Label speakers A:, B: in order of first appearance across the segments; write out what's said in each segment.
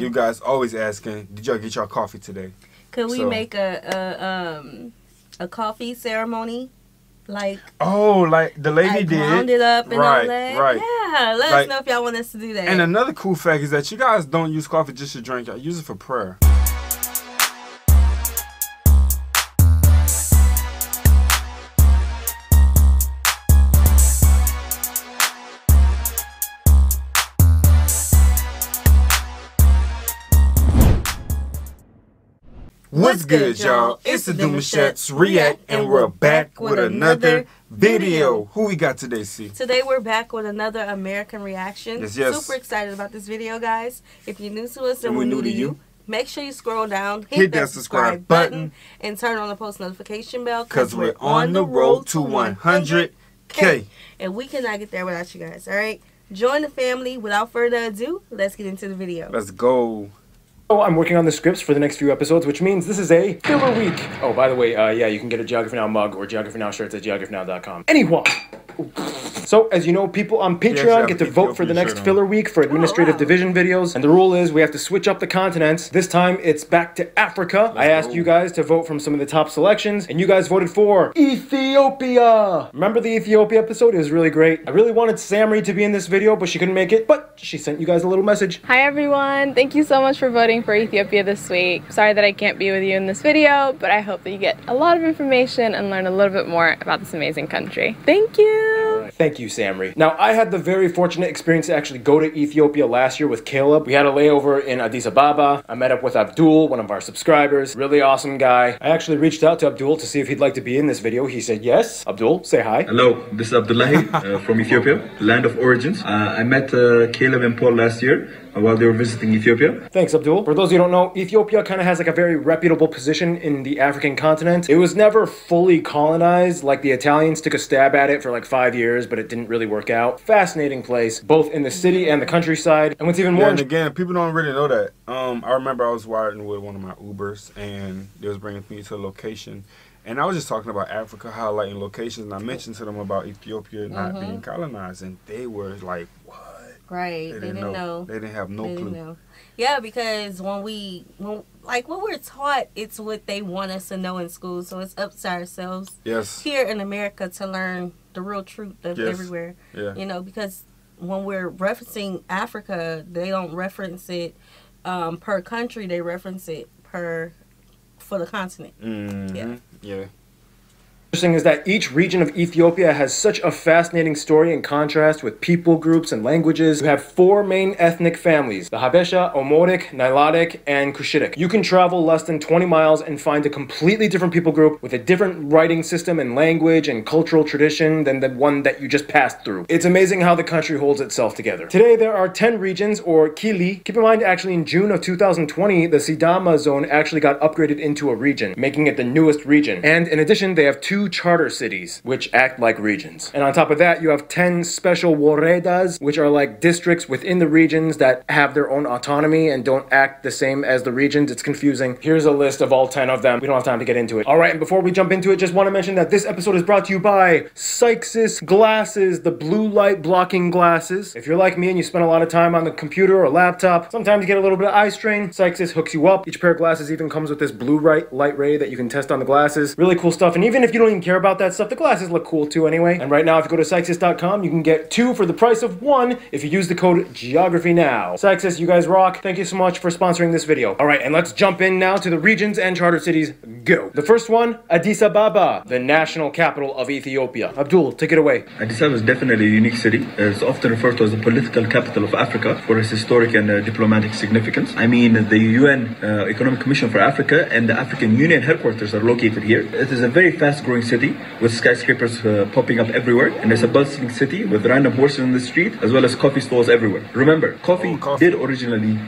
A: You guys always asking, did y'all get y'all coffee today?
B: Could we make a coffee ceremony? Like
A: the lady did.
B: Ground it up and all that.
A: Right.
B: Yeah, let us know if y'all want us to do that.
A: And another cool fact is that you guys don't use coffee just to drink. Y'all use it for prayer. What's good, y'all? It's the Demouchets React, and we're back with another video. Who we got today, C?
B: Today we're back with another American reaction.
A: Yes.
B: Super excited about this video, guys. If you're new to us and we're new to you, make sure you scroll down, hit that subscribe button, and turn on the post notification bell
A: because we're on the road to 100K.
B: And we cannot get there without you guys, all right? Join the family. Without further ado, let's get into the video.
A: Let's go.
C: I'm working on the scripts for the next few episodes, which means this is a filler week. Oh, by the way, yeah, you can get a Geography Now mug or Geography Now shirts at geographynow.com. Anyway, so as you know, people on Patreon get to vote for the next filler week for administrative division videos, and the rule is we have to switch up the continents. This time it's back to Africa. I asked you guys to vote from some of the top selections, and you guys voted for Ethiopia. Remember the Ethiopia episode? It was really great. I really wanted Samri to be in this video, but she couldn't make it, but she sent you guys a little message.
D: Hi everyone, thank you so much for voting for Ethiopia this week. Sorry that I can't be with you in this video, but I hope that you get a lot of information and learn a little bit more about this amazing country. Thank you!
C: Thank you, Samri. Now, I had the very fortunate experience to actually go to Ethiopia last year with Caleb. We had a layover in Addis Ababa. I met up with Abdul, one of our subscribers. Really awesome guy. I actually reached out to Abdul to see if he'd like to be in this video. He said yes. Abdul, say hi.
E: Hello, this is Abdullahi from Ethiopia, land of origins. I met Caleb and Paul last year while they were visiting Ethiopia.
C: Thanks, Abdul. For those who don't know, Ethiopia kind of has like a very reputable position in the African continent. It was never fully colonized, like the Italians took a stab at it for like 5 years, but it didn't really work out. Fascinating place, both in the city and the countryside. And what's even more...
A: and again, people don't really know that. I remember I was riding with one of my Ubers, and they was bringing me to a location. And I was just talking about Africa, highlighting locations, and I mentioned to them about Ethiopia not being colonized, and they were like, what?
B: Right, they didn't know.
A: They didn't have no clue.
B: Yeah, because when we're taught, it's what they want us to know in school. So it's up to ourselves here in America to learn the real truth of everywhere. Yeah. You know, because when we're referencing Africa, they don't reference it per country. They reference it for the continent.
C: Yeah. Interesting is that each region of Ethiopia has such a fascinating story in contrast with people groups and languages. You have 4 main ethnic families: the Habesha, Omoric, Nilotic, and Cushitic. You can travel less than 20 miles and find a completely different people group with a different writing system and language and cultural tradition than the one that you just passed through. It's amazing how the country holds itself together. Today there are 10 regions, or Kili. Keep in mind, actually in June of 2020, the Sidama zone actually got upgraded into a region, making it the newest region. And in addition, they have 2 charter cities, which act like regions. And on top of that, you have 10 special woredas, which are like districts within the regions that have their own autonomy and don't act the same as the regions. It's confusing. Here's a list of all 10 of them. We don't have time to get into it. All right, and before we jump into it, just want to mention that this episode is brought to you by Eskista glasses, the blue light blocking glasses. If you're like me and you spend a lot of time on the computer or laptop, sometimes you get a little bit of eye strain. Eskista hooks you up. Each pair of glasses even comes with this blue light ray that you can test on the glasses. Really cool stuff. And even if you don't even care about that stuff, the glasses look cool too anyway. And right now, if you go to Eskista.com, you can get 2 for the price of 1 if you use the code GeographyNow. Eskista, you guys rock. Thank you so much for sponsoring this video. All right, and let's jump in now to the regions and charter cities. Go. The first one, Addis Ababa, the national capital of Ethiopia. Abdul, take it away.
E: Addis Ababa is definitely a unique city. It's often referred to as the political capital of Africa for its historic and diplomatic significance. I mean, the UN Economic Commission for Africa and the African Union headquarters are located here. It is a very fast-growing city with skyscrapers popping up everywhere, and it's a bustling city with random horses in the street as well as coffee stalls everywhere. Remember, coffee did originally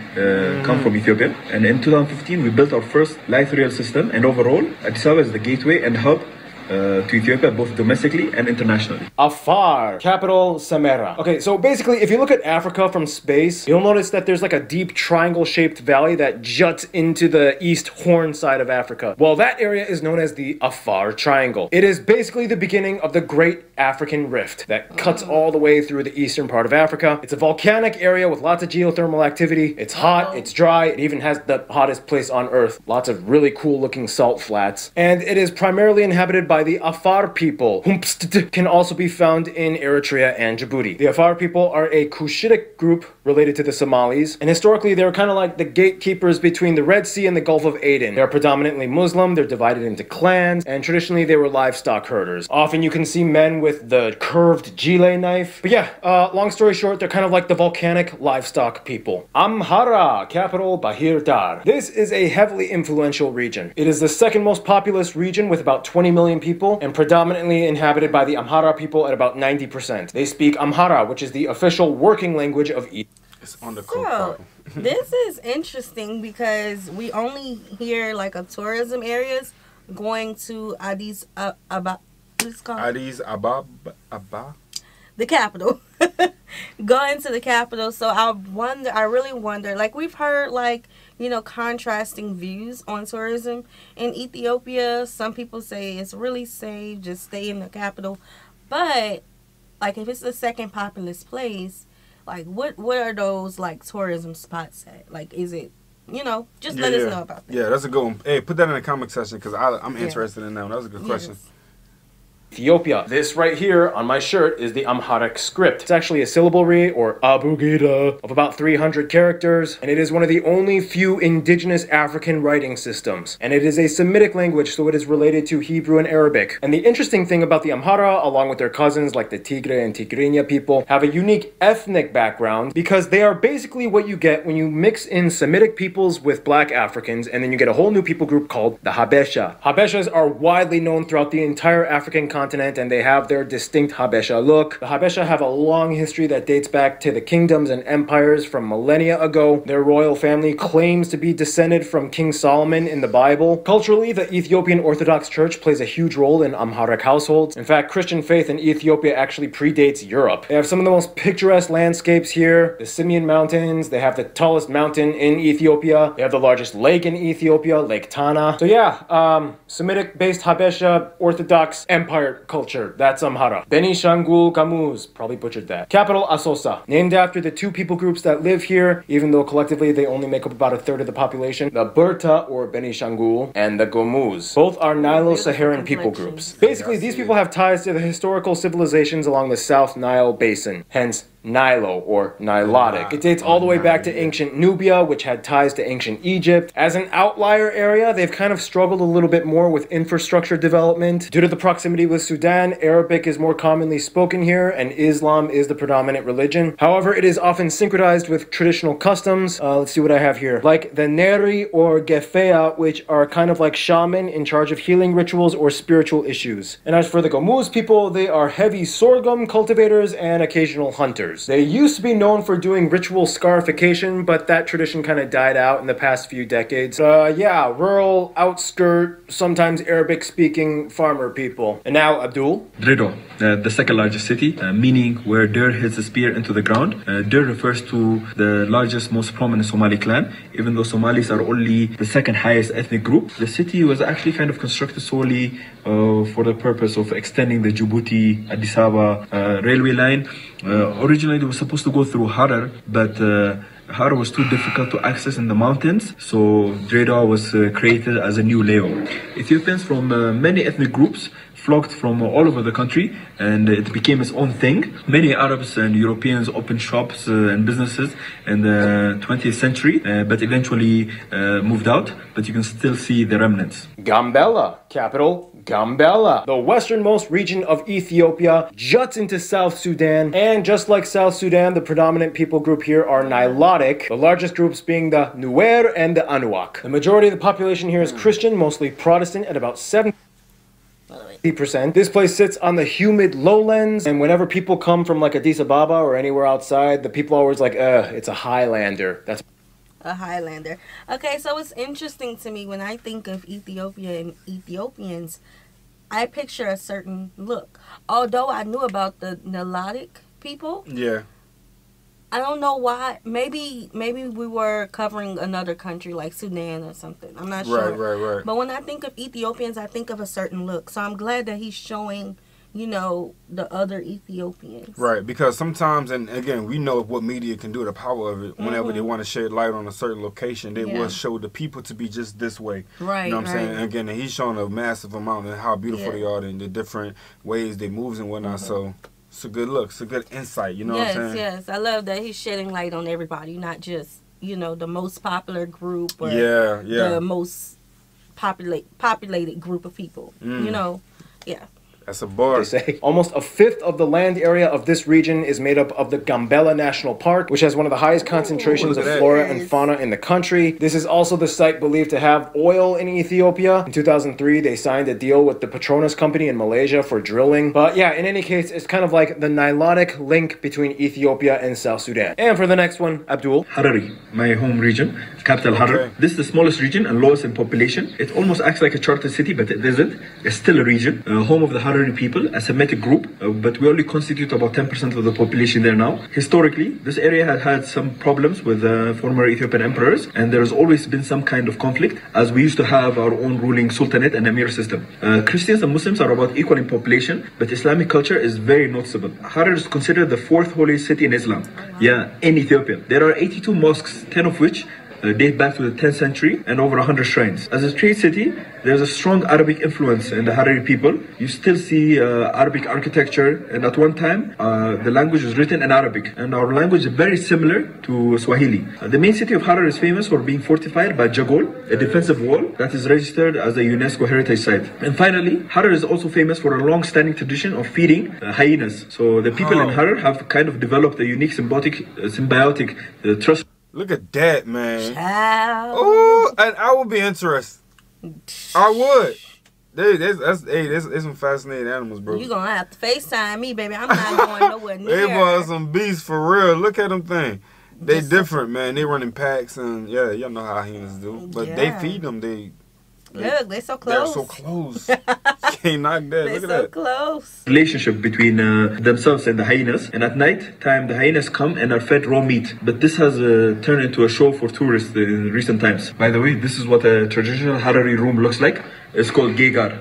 E: come from Ethiopia, and in 2015 we built our first light rail system, and overall Addis Ababa is the gateway and hub to Ethiopia, both domestically and internationally.
C: Afar, capital Samara. Okay, so basically, if you look at Africa from space, you'll notice that there's like a deep triangle-shaped valley that juts into the East Horn side of Africa. Well, that area is known as the Afar Triangle. It is basically the beginning of the Great African Rift that cuts all the way through the eastern part of Africa. It's a volcanic area with lots of geothermal activity. It's hot, it's dry, it even has the hottest place on Earth. Lots of really cool looking salt flats. And it is primarily inhabited by the Afar people, whom can also be found in Eritrea and Djibouti. The Afar people are a Cushitic group related to the Somalis, and historically they're kind of like the gatekeepers between the Red Sea and the Gulf of Aden. They're predominantly Muslim, they're divided into clans, and traditionally they were livestock herders. Often you can see men with the curved gile knife. But yeah, long story short, they're kind of like the volcanic livestock people. Amhara, capital Bahir Dar. This is a heavily influential region. It is the second most populous region with about 20 million people and predominantly inhabited by the Amhara people at about 90%. They speak Amhara, which is the official working language of Ethiopia.
A: It's on the
B: So, this is interesting because we only hear like of tourism areas going to Addis Ababa. What's it called?
A: Addis Ababa.
B: The capital. Going to the capital. So I really wonder, like we've heard like, you know, contrasting views on tourism in Ethiopia. Some people say it's really safe, just stay in the capital. But like if it's the second populous place, like what are those like tourism spots at? Like is it, you know, just let us know about that.
A: Yeah, that's a good one. Hey, put that in the comment section because I'm interested in that one. That was a good question.
C: Ethiopia. This right here on my shirt is the Amharic script. It's actually a syllabary or abugida of about 300 characters, and it is one of the only few indigenous African writing systems. And it is a Semitic language, so it is related to Hebrew and Arabic. And the interesting thing about the Amhara, along with their cousins like the Tigre and Tigrinya people, have a unique ethnic background because they are basically what you get when you mix in Semitic peoples with black Africans, and then you get a whole new people group called the Habesha. Habeshas are widely known throughout the entire African continent, and they have their distinct Habesha look. The Habesha have a long history that dates back to the kingdoms and empires from millennia ago. Their royal family claims to be descended from King Solomon in the Bible. Culturally, the Ethiopian Orthodox Church plays a huge role in Amharic households. In fact, Christian faith in Ethiopia actually predates Europe. They have some of the most picturesque landscapes here. The Simeon Mountains. They have the tallest mountain in Ethiopia. They have the largest lake in Ethiopia, Lake Tana. So yeah, Semitic-based Habesha Orthodox Empire culture. That's Amhara. Benishangul Gamuz, probably butchered that. Capital Asosa, named after the two people groups that live here, even though collectively they only make up about a third of the population. The Berta or Benishangul and the Gomuz. Both are Nilo-Saharan people groups. Basically, these people have ties to the historical civilizations along the South Nile Basin, hence Nilo or Nilotic. It dates all the way back to ancient Nubia, which had ties to ancient Egypt. As an outlier area, they've kind of struggled a little bit more with infrastructure development. Due to the proximity with Sudan, Arabic is more commonly spoken here, and Islam is the predominant religion. However, it is often synchronized with traditional customs. Let's see what I have here. Like the Neri or Gefea, which are kind of like shaman in charge of healing rituals or spiritual issues. And as for the Gomuz people, they are heavy sorghum cultivators and occasional hunters. They used to be known for doing ritual scarification, but that tradition kind of died out in the past few decades. Yeah, rural, outskirt, sometimes Arabic-speaking farmer people. And now, Abdul?
E: Dredo, the second largest city, meaning where Dir hits the spear into the ground. Dir refers to the largest, most prominent Somali clan, even though Somalis are only the second highest ethnic group. The city was actually kind of constructed solely for the purpose of extending the Djibouti-Addis Ababa railway line. Originally, it was supposed to go through Harar, but Harar was too difficult to access in the mountains, so Dredo was created as a new layover. Ethiopians from many ethnic groups flocked from all over the country, and it became its own thing. Many Arabs and Europeans opened shops and businesses in the 20th century, but eventually moved out, but you can still see the remnants.
C: Gambela, capital Gambela. The westernmost region of Ethiopia juts into South Sudan, and just like South Sudan, the predominant people group here are Nilotic, the largest groups being the Nuer and the Anuak. The majority of the population here is Christian, mostly Protestant, at about 70%. This place sits on the humid lowlands, and whenever people come from like Addis Ababa or anywhere outside, the people are always like, it's a Highlander. That's
B: a Highlander. Okay, so it's interesting to me when I think of Ethiopia and Ethiopians, I picture a certain look. Although I knew about the Nilotic people.
A: Yeah.
B: I don't know why. Maybe we were covering another country like Sudan or something. I'm not sure.
A: Right.
B: But when I think of Ethiopians, I think of a certain look. So I'm glad that he's showing, you know, the other Ethiopians.
A: Right, because sometimes, and again, we know what media can do, the power of it. Whenever they want to shed light on a certain location, they will show the people to be just this way.
B: Right,
A: you know what I'm saying? And again, he's showing a massive amount of how beautiful they are and the different ways they move and whatnot. So it's a good look. It's a good insight. You know what I'm saying?
B: Yes. I love that he's shedding light on everybody, not just, you know, the most popular group or the most populated group of people. You know? Yeah.
A: That's a bar.
C: They say almost a fifth of the land area of this region is made up of the Gambela National Park, which has one of the highest concentrations of flora and fauna in the country. This is also the site believed to have oil in Ethiopia. In 2003, they signed a deal with the Petronas company in Malaysia for drilling. But yeah, in any case, it's kind of like the Nilotic link between Ethiopia and South Sudan. And for the next one, Abdul.
E: Harare, my home region, capital Harar. This is the smallest region and lowest in population. It almost acts like a charter city, but it isn't. It's still a region, home of the Harari people, a Semitic group, but we only constitute about 10% of the population there now. Historically, this area had had some problems with former Ethiopian emperors, and there has always been some kind of conflict, as we used to have our own ruling sultanate and emir system. Christians and Muslims are about equal in population, but Islamic culture is very noticeable. Harar is considered the fourth holiest city in Islam, in Ethiopia. There are 82 mosques, 10 of which date back to the 10th century and over 100 shrines. As a trade city, there's a strong Arabic influence in the Harari people. You still see Arabic architecture, and at one time the language was written in Arabic, and our language is very similar to Swahili. The main city of Harar is famous for being fortified by Jagol, a defensive wall that is registered as a UNESCO heritage site. And finally, Harar is also famous for a long-standing tradition of feeding hyenas. So the people in Harar have kind of developed a unique symbiotic trust.
A: Look at that, man. Oh, and I would be interested. I would. There's some fascinating animals, bro.
B: You gonna have to FaceTime me, baby. I'm not going nowhere near.
A: They was some beasts for real. Look at them thing. They different, man. They running packs and y'all know how hyenas do. But they feed them.
B: Look, they're so close.
A: They're so close. Can't knock that.
B: Look at that.
A: So
B: close.
E: Relationship between themselves and the hyenas. And at night time, the hyenas come and are fed raw meat. But this has turned into a show for tourists in recent times. By the way, this is what a traditional Harari room looks like. It's called Gegar.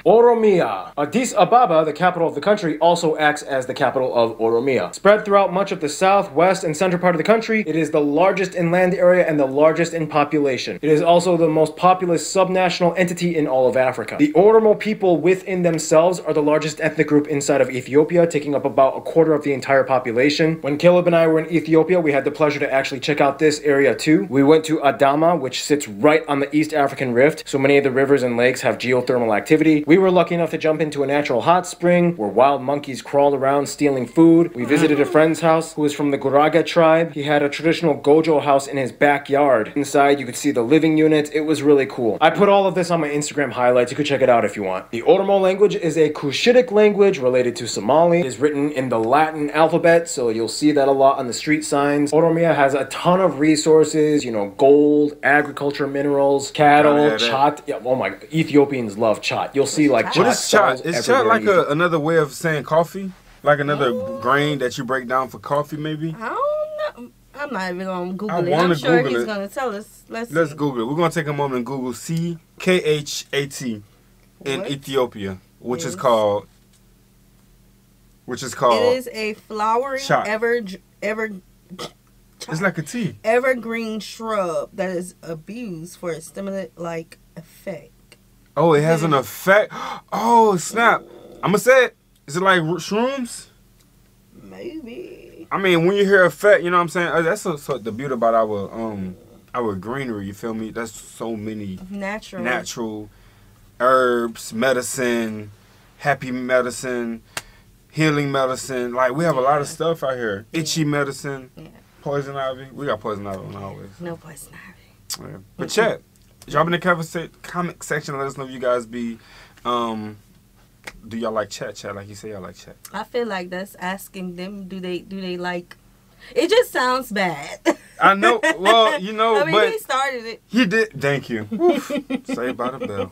C: Oromia. Addis Ababa, the capital of the country, also acts as the capital of Oromia. Spread throughout much of the south, west, and central part of the country, it is the largest in land area and the largest in population. It is also the most populous subnational entity in all of Africa. The Oromo people within themselves are the largest ethnic group inside of Ethiopia, taking up about a quarter of the entire population. When Caleb and I were in Ethiopia, we had the pleasure to actually check out this area too. We went to Adama, which sits right on the East African Rift, so many of the rivers and lakes have geothermal activity. We were lucky enough to jump into a natural hot spring where wild monkeys crawled around stealing food. We visited a friend's house who was from the gwara tribe. He had a traditional gojo house in his backyard. Inside you could see the living units. It was really cool. I put all of this on my Instagram highlights. You could check it out if you want. The Oromo language is a Cushitic language related to Somali. It is written in the Latin alphabet, so you'll see that a lot on the street signs. Oromia has a ton of resources, you know, gold, agriculture, minerals, cattle, chat. Yeah, oh my, Ethiopians love chat. You'll see like chat.
A: What is chat? Is chat like another way of saying coffee? Like another grain that you break down for coffee, maybe?
B: I don't know. I'm not even going to Google it. I'm sure he's going to tell us. Let's
A: Google it. We're going to take a moment and Google CKHAT in Ethiopia, which is called...
B: It is a flowering
A: it's like a tea.
B: Evergreen shrub that is abused for its stimulant-like effect.
A: Oh, it has an effect. Oh, snap. I'm going to say it. Is it like shrooms?
B: Maybe.
A: I mean, when you hear effect, you know what I'm saying? That's so the beauty about our greenery, you feel me? That's so many natural herbs, medicine, happy medicine, healing medicine. Like, we have a lot of stuff out here. Itchy medicine, poison ivy. We got poison ivy on always.
B: No poison ivy.
A: Yeah. But chat. Drop in the comment section and let us know if you guys be, do y'all like chat? Like you say y'all like chat.
B: I feel like that's asking them, do they like, it just sounds bad.
A: I know. Well, you know,
B: I mean,
A: but
B: he started it.
A: He did. Thank you. Saved by the bell.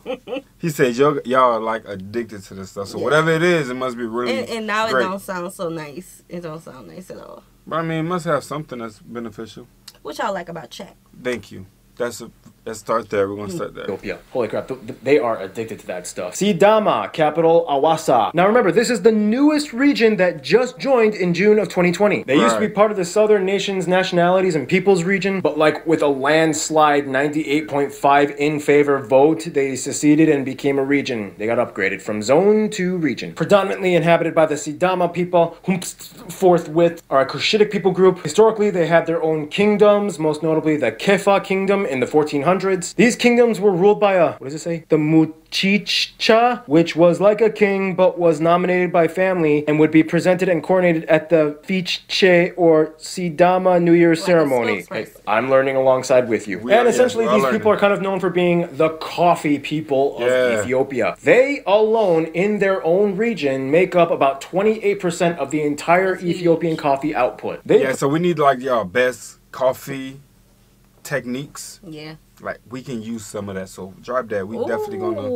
A: He said, y'all are like addicted to this stuff. So whatever it is, it must be really
B: And now
A: great.
B: It don't sound so nice. It don't sound nice at all.
A: But I mean, it must have something that's beneficial.
B: What y'all like about chat?
A: Thank you. Let's start there. We're going to start there.
C: Ethiopia. Holy crap. They are addicted to that stuff. Sidama, capital Awasa. Now remember, this is the newest region that just joined in June of 2020. They used to be part of the Southern Nations, Nationalities, and Peoples region, but like with a landslide 98.5 in favor vote, they seceded and became a region. They got upgraded from zone to region. Predominantly inhabited by the Sidama people, whom forthwith are a Cushitic people group. Historically, they had their own kingdoms, most notably the Kefa kingdom in the 1400s. These kingdoms were ruled by what does it say? The Muchicha, which was like a king but was nominated by family and would be presented and coronated at the Fiche or Sidama New Year's ceremony. Hey, I'm learning alongside with you. Essentially, these people are kind of known for being the coffee people of Ethiopia. They alone, in their own region, make up about 28% of the entire Ethiopian coffee output.
A: So we need like y'all best coffee techniques.
B: Yeah.
A: Like we can use some of that, so drop that. We definitely gonna.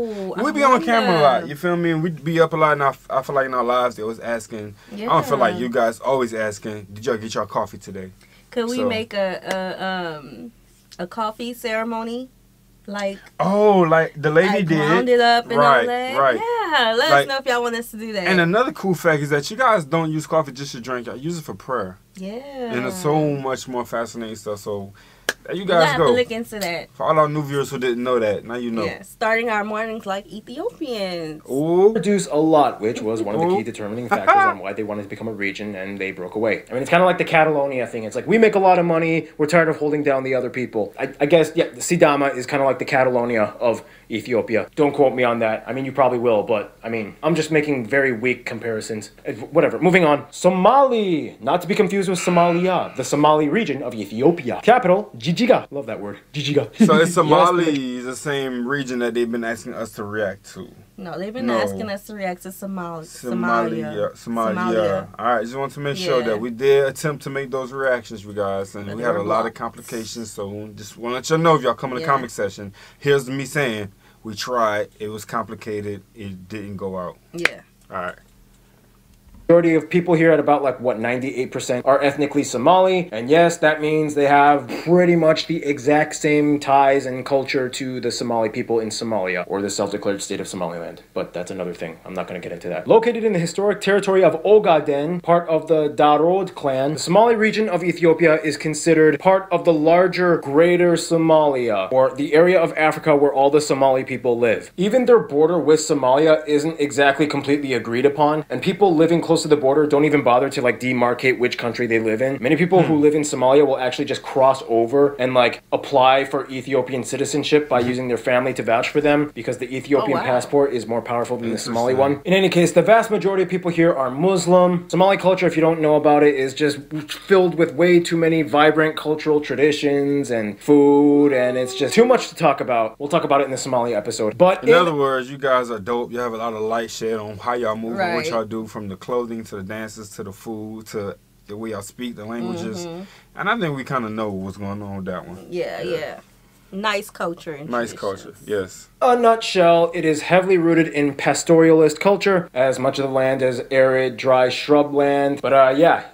A: We be on camera a lot. You feel me? And we be up a lot. And I feel like in our lives they always asking. Yeah. I don't feel like you guys always asking. Did y'all get y'all coffee today?
B: Could we make a coffee ceremony? Like
A: like the lady did.
B: Ground it up and all that.
A: Right.
B: Yeah. Let us know if y'all want us to do that.
A: And another cool fact is that you guys don't use coffee just to drink. Y'all use it for prayer.
B: Yeah.
A: And it's so much more fascinating stuff. So. You guys
B: have to look into that.
A: For all our new viewers who didn't know that, now you know.
B: Yeah, starting our mornings like Ethiopians.
C: Ooh. Produce a lot, which was one of the key determining factors on why they wanted to become a region and they broke away. I mean, it's kind of like the Catalonia thing. It's like, we make a lot of money, we're tired of holding down the other people. I guess, the Sidama is kind of like the Catalonia of Ethiopia. Don't quote me on that. I mean, you probably will, but I mean, I'm just making very weak comparisons. Whatever. Moving on. Somali. Not to be confused with Somalia, the Somali region of Ethiopia. Capital, Jijiga. Love that word. Jijiga.
A: So it's Somali is the same region that they've been asking us to react to.
B: No, they've been asking us to react to
A: Somalia. Alright, just want to make sure that we did attempt to make those reactions, you guys. And we had a lot of complications, so just want to let y'all know if y'all come in the comment section. Here's me saying, we tried, it was complicated, it didn't go out.
B: Yeah.
A: Alright.
C: Majority of people here at about 98% are ethnically Somali, and yes, that means they have pretty much the exact same ties and culture to the Somali people in Somalia, or the self-declared state of Somaliland, but that's another thing. I'm not going to get into that. Located in the historic territory of Ogaden, part of the Darod clan, the Somali region of Ethiopia is considered part of the larger Greater Somalia, or the area of Africa where all the Somali people live. Even their border with Somalia isn't exactly completely agreed upon, and people living close to the border don't even bother to demarcate which country they live in. Many people who live in Somalia will actually just cross over and apply for Ethiopian citizenship by using their family to vouch for them, because the Ethiopian passport is more powerful than the Somali one. In any case, the vast majority of people here are Muslim. Somali culture, if you don't know about it, is just filled with way too many vibrant cultural traditions and food, and it's just too much to talk about. We'll talk about it in the Somali episode. But
A: in other words, you guys are dope. You have a lot of light shed on how y'all move and what y'all do, from the clothing to the dances to the food to the way y'all speak the languages. And I think we kind of know what's going on with that one.
B: Yeah. Nice culture and
A: nice culture, yes.
C: A nutshell, it is heavily rooted in pastoralist culture, as much of the land is arid, dry shrubland. But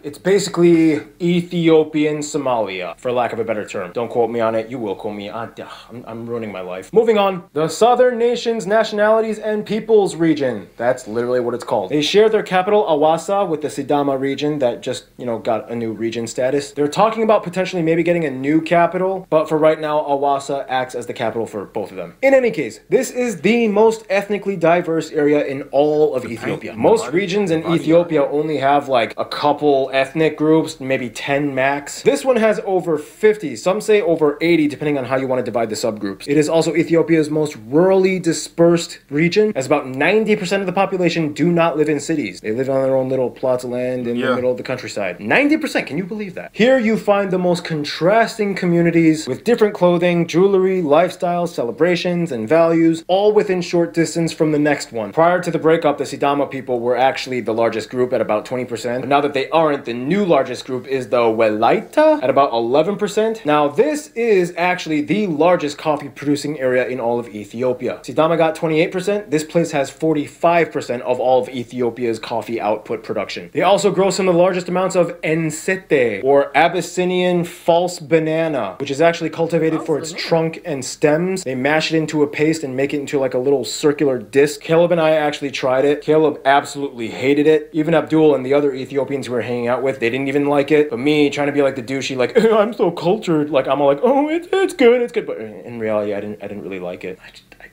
C: it's basically Ethiopian Somalia, for lack of a better term. Don't quote me on it, you will quote me. I'm ruining my life. Moving on, the Southern Nations, Nationalities, and Peoples region. That's literally what it's called. They share their capital, Awasa, with the Sidama region that just, got a new region status. They're talking about potentially maybe getting a new capital, but for right now, Awasa acts as the capital for both of them. In any case, this is the most ethnically diverse area in all of Ethiopia. Most regions in Ethiopia only have a couple ethnic groups, maybe 10 max. This one has over 50, some say over 80, depending on how you want to divide the subgroups. It is also Ethiopia's most rurally dispersed region, as about 90% of the population do not live in cities. They live on their own little plots of land in the middle of the countryside. 90%, can you believe that? Here you find the most contrasting communities with different clothing, jewelry, lifestyle, celebrations, and values, all within short distance from the next one. Prior to the breakup, the Sidama people were actually the largest group at about 20%, but now that they aren't, the new largest group is the Welaita at about 11%. Now, this is actually the largest coffee producing area in all of Ethiopia. Sidama got 28%. This place has 45% of all of Ethiopia's coffee output production. They also grow some of the largest amounts of ensete, or Abyssinian false banana, which is actually cultivated for its trunk and stems. They mash it into a paste and make it into like a little circular disc. Caleb and I actually tried it. Caleb absolutely hated it. Even Abdul and the other Ethiopians who were hanging out with, they didn't even like it. But me, trying to be like the douchey, like, I'm so cultured, like I'm all like, oh, it's good. But in reality, I didn't really like it.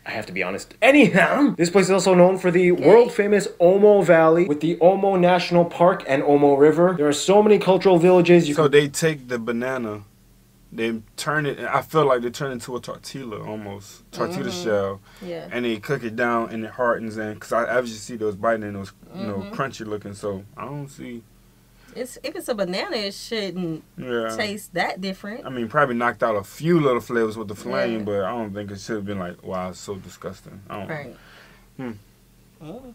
C: I have to be honest. Anyhow, this place is also known for the world-famous Omo Valley with the Omo National Park and Omo River. There are so many cultural villages.
A: So they take the banana, they turn it, I feel like they turn it into a tortilla almost. Tortilla shell. Yeah. And they cook it down and it hardens in. Because I obviously see those biting and those, you know, crunchy looking. So I don't see...
B: If it's a banana, it shouldn't taste that different.
A: I mean, probably knocked out a few little flavors with the flame, but I don't think it should have been like, wow, it's so disgusting. I don't know.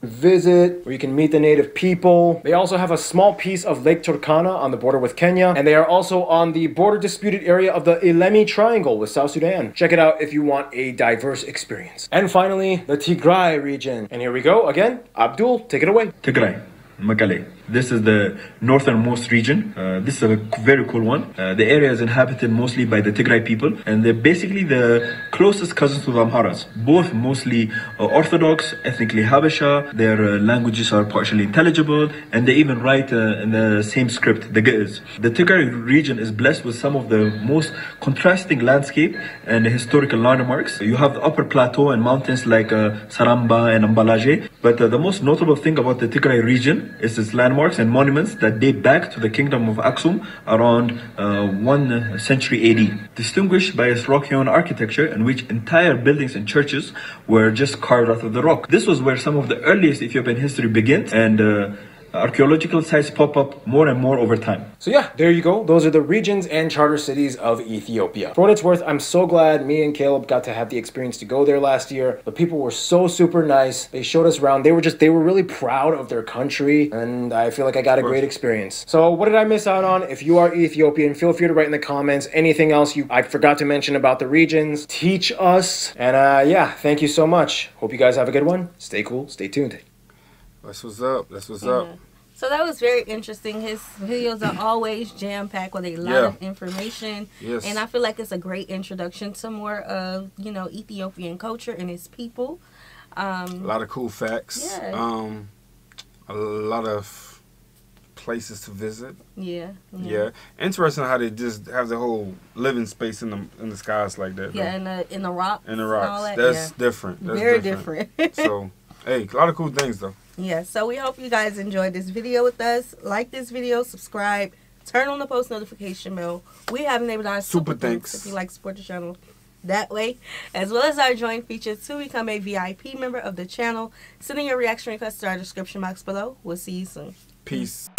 C: Visit where you can meet the native people. They also have a small piece of Lake Turkana on the border with Kenya, and they are also on the border disputed area of the Ilemi Triangle with South Sudan. Check it out if you want a diverse experience. And finally, the Tigray region. And here we go again. Abdul, take it away.
E: Tigray, Makale. This is the northernmost region. This is a very cool one. The area is inhabited mostly by the Tigray people, and they're basically the closest cousins to the Amharas. Both mostly Orthodox, ethnically Habesha. Their languages are partially intelligible, and they even write in the same script, the Ge'ez. The Tigray region is blessed with some of the most contrasting landscape and historical landmarks. You have the upper plateau and mountains like Saramba and Ambalaje, but the most notable thing about the Tigray region is its landmarks and monuments that date back to the kingdom of Aksum around 1st century AD, distinguished by its rock-hewn architecture in which entire buildings and churches were just carved out of the rock. This was where some of the earliest Ethiopian history begins, and archaeological sites pop up more and more over time.
C: So yeah, there you go. Those are the regions and charter cities of Ethiopia. For what it's worth, I'm so glad me and Caleb got to have the experience to go there last year. The people were so super nice. They showed us around. They were really proud of their country, and I feel like I got a great experience. So what did I miss out on? If you are Ethiopian, feel free to write in the comments anything else I forgot to mention about the regions. Teach us. And yeah, thank you so much. Hope you guys have a good one. Stay cool. Stay tuned.
A: That's what's up. That's what's up.
B: So that was very interesting. His videos are always jam-packed with a lot of information. Yes. And I feel like it's a great introduction to more of, you know, Ethiopian culture and its people.
A: A lot of cool facts. Yeah. A lot of places to visit. Yeah. Interesting how they just have the whole living space in the skies like that.
B: Yeah, in the rocks.
A: In the rocks. That's different. That's
B: very different.
A: So, hey, a lot of cool things though.
B: Yeah, so we hope you guys enjoyed this video with us. Like this video, subscribe, turn on the post notification bell. We have enabled our super thanks if you like to support the channel that way, as well as our join feature to become a VIP member of the channel. Send in your reaction requests to our description box below. We'll see you soon.
A: Peace.